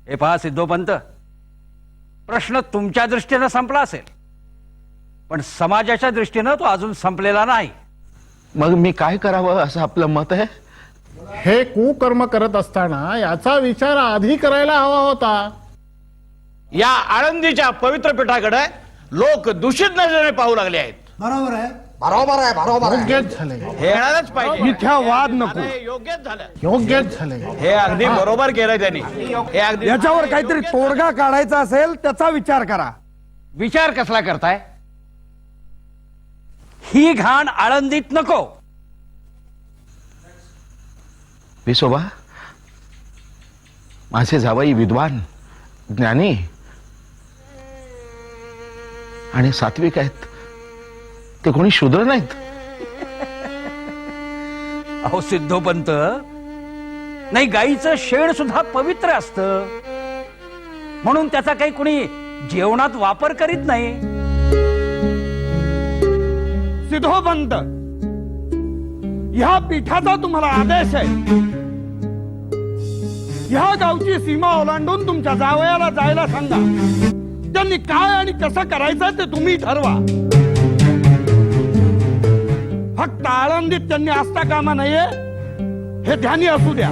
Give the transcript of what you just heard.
हे पहा सिद्धोपंत, प्रश्न तुमच्या दृष्टीनं संपला असेल, पण समाजाच्या दृष्टीनं तो अजून संपलेला नाही. मग मी काय करावं असं आपलं मत आहे? हे कुकर्म करत असताना याचा विचार आधी करायला हवा होता. या आळंदीच्या पवित्र पीठाकडे लोक दूषित नजरेने पाहू लागले आहेत. बरोबर आहे, बरोबर आहे, बरोबर आहे. योग्यच झाले, हे येणारच पाहिजे. मिथ्या वाद नको. हे योग्यच झालं. योग्यच झाले. हे अगदी बरोबर केलं त्यांनी. हे अगदी याच्यावर काहीतरी तोडगा काढायचा असेल त्याचा विचार करा. विचार कसला करताय? ही घाण आळंदीत नको. विसोबा, माझे जावई विद्वान, ज्ञानी आणि सात्विक आहेत. ते कोणी शूद्र नाहीत. अहो सिद्धोपंत, नाही, गाईचं शेण सुद्धा पवित्र असतं, म्हणून त्याचा काही कुणी जेवणात वापर करीत नाही. सिद्धोपंत, ह्या पीठाचा तुम्हाला आदेश आहे. ह्या गावची सीमा ओलांडून तुमच्या जावयाला जायला सांगा. त्यांनी काय आणि कसं करायचं ते तुम्ही ठरवा. फक्त आळंदीत त्यांनी असता कामा नाहीये, हे ध्यानी असू द्या.